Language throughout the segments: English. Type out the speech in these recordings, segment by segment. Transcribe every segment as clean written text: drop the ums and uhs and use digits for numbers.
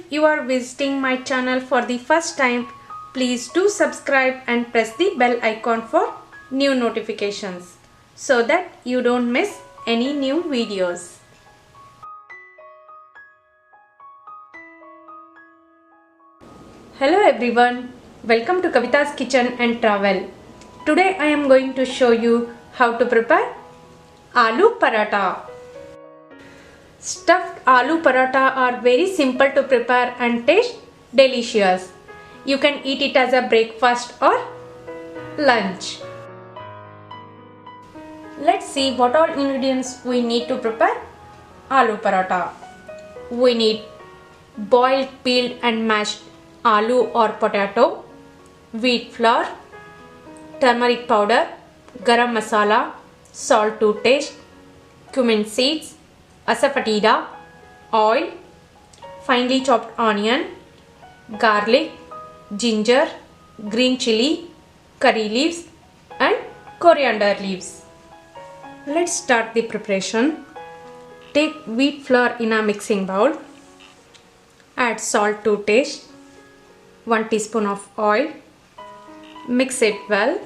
you are visiting my channel for the first time, please do subscribe and press the bell icon for new notifications so that you don't miss any new videos. Hello everyone, welcome to Kavita's Kitchen and Travel. Today I am going to show you how to prepare aloo paratha. Stuffed aloo paratha are very simple to prepare and taste delicious. You can eat it as a breakfast or lunch. Let's see what all ingredients we need to prepare aloo paratha. We need boiled, peeled and mashed aloo or potato, wheat flour, turmeric powder, garam masala, salt to taste, cumin seeds, asafoetida, oil, finely chopped onion, garlic, ginger, green chili, curry leaves and coriander leaves. Let's start the preparation. Take wheat flour in a mixing bowl. Add salt to taste. 1 teaspoon of oil. Mix it well.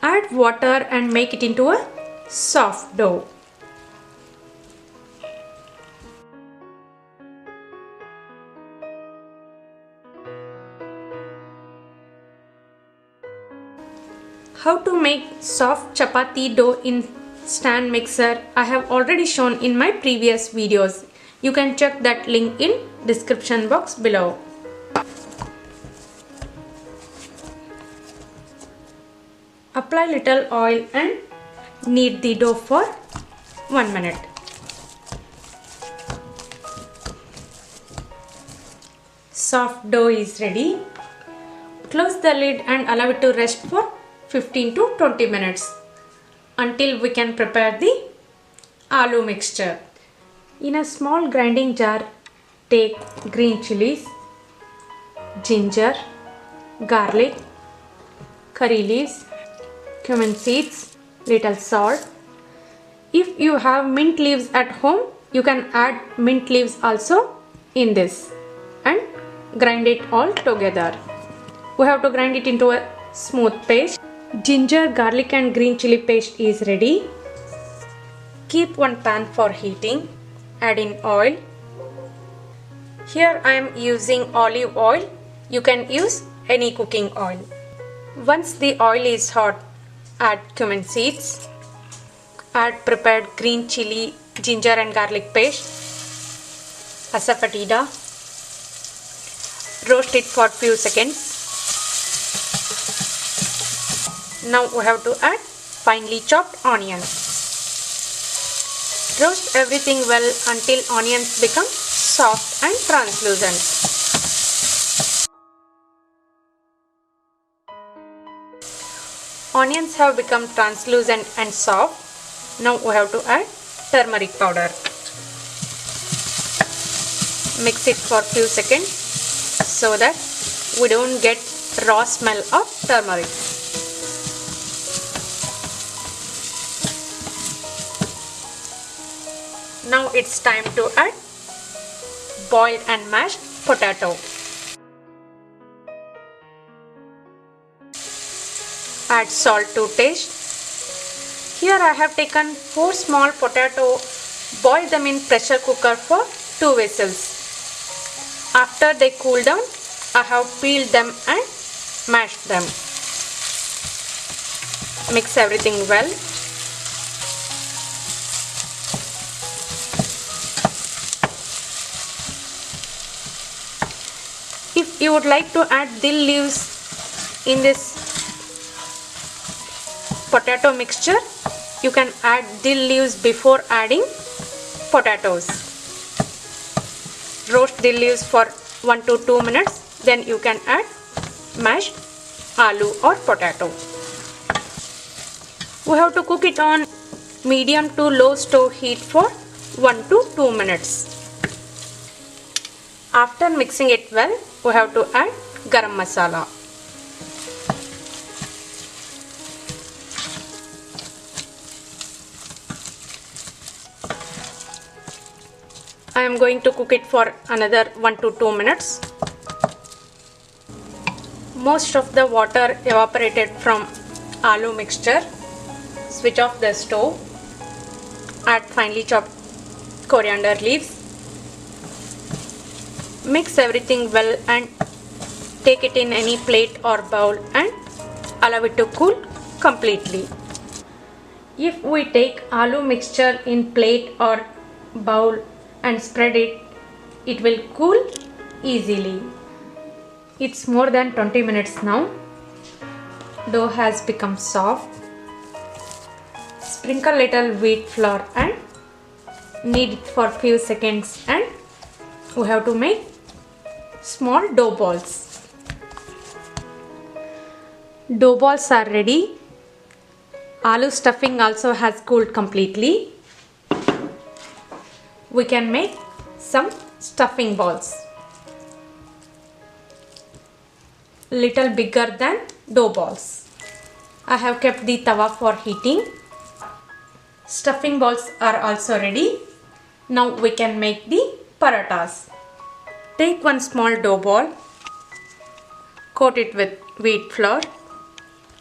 Add water and make it into a soft dough. How to make soft chapati dough in stand mixer I have already shown in my previous videos. You can check that link in description box below. Apply little oil and knead the dough for 1 minute. Soft dough is ready. Close the lid and allow it to rest for 15 to 20 minutes until we can prepare the aloo mixture. In a small grinding jar, take green chilies, ginger, garlic, curry leaves, cumin seeds, little salt. If you have mint leaves at home, you can add mint leaves also in this and grind it all together. We have to grind it into a smooth paste. Ginger, garlic and green chili paste is ready. Keep one pan for heating. Add in oil. Here I am using olive oil. You can use any cooking oil. Once the oil is hot, add cumin seeds. Add prepared green chili, ginger and garlic paste. Asafoetida. Roast it for few seconds. Now we have to add finely chopped onions. Roast everything well until onions become soft and translucent. Onions have become translucent and soft. Now we have to add turmeric powder. Mix it for few seconds so that we don't get raw smell of turmeric. Now it's time to add boiled and mashed potato. Add salt to taste. Here I have taken 4 small potato, boil them in pressure cooker for 2 whistles. After they cool down, I have peeled them and mashed them. Mix everything well. If you would like to add dill leaves in this potato mixture, you can add dill leaves before adding potatoes. Roast dill leaves for 1 to 2 minutes, then you can add mashed aloo or potato. We have to cook it on medium to low stove heat for 1 to 2 minutes. After mixing it well, we have to add garam masala. I am going to cook it for another 1 to 2 minutes. Most of the water evaporated from aloo mixture. Switch off the stove. Add finely chopped coriander leaves. Mix everything well and take it in any plate or bowl and allow it to cool completely. If we take aloo mixture in plate or bowl and spread it, it will cool easily. It's more than 20 minutes now. Dough has become soft. Sprinkle little wheat flour and knead it for few seconds, and we have to make small dough balls. Dough balls are ready. Aloo stuffing also has cooled completely. We can make some stuffing balls. Little bigger than dough balls. I have kept the tawa for heating. Stuffing balls are also ready. Now we can make the parathas. Take one small dough ball. Coat it with wheat flour.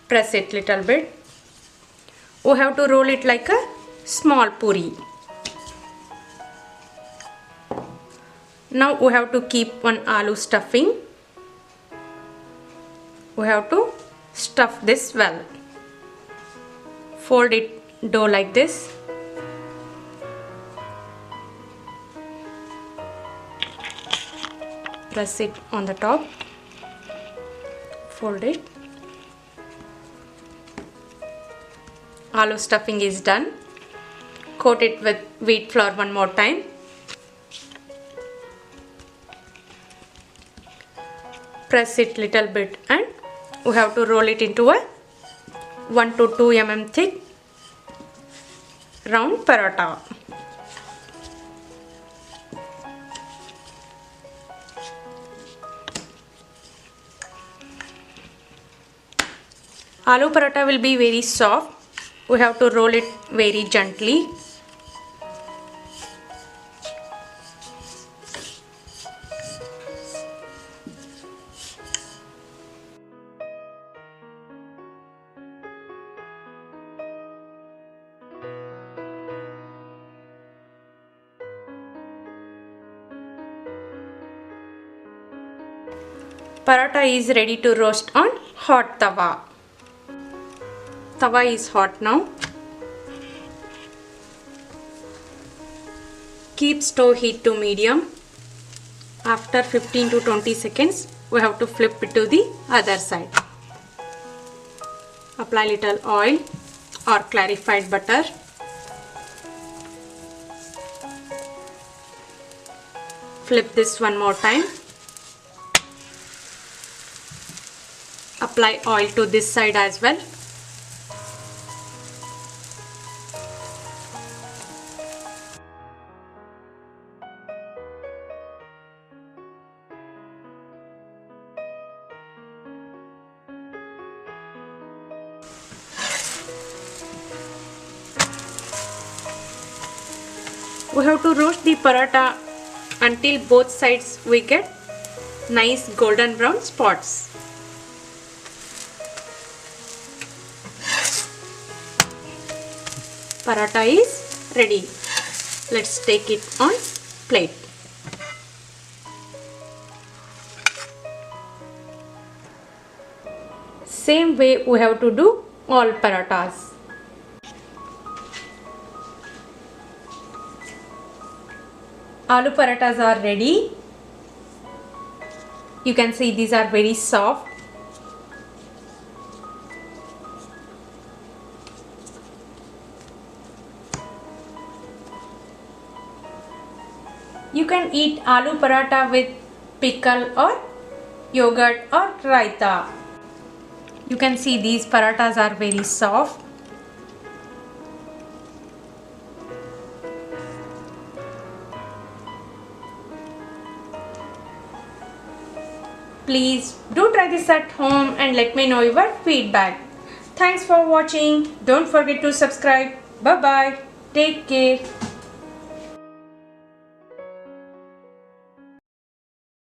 Press it little bit. We have to roll it like a small puri. Now we have to keep one aloo stuffing. We have to stuff this well. Fold it dough like this. Press it on the top. Fold it. Aloo stuffing is done. Coat it with wheat flour one more time. Press it little bit and we have to roll it into a 1 to 2 mm thick round paratha. Aloo paratha will be very soft. We have to roll it very gently. Paratha is ready to roast on hot tawa. Tawa is hot now. Keep stove heat to medium. After 15 to 20 seconds, we have to flip it to the other side. Apply little oil or clarified butter. Flip this one more time. Apply oil to this side as well. We have to roast the paratha until both sides we get nice golden brown spots. Paratha is ready. Let's take it on plate. Same way we have to do all parathas. Aloo parathas are ready. You can see these are very soft. You can eat aloo paratha with pickle or yogurt or raita. You can see these parathas are very soft. Please do try this at home and let me know your feedback. Thanks for watching. Don't forget to subscribe. Bye bye. Take care.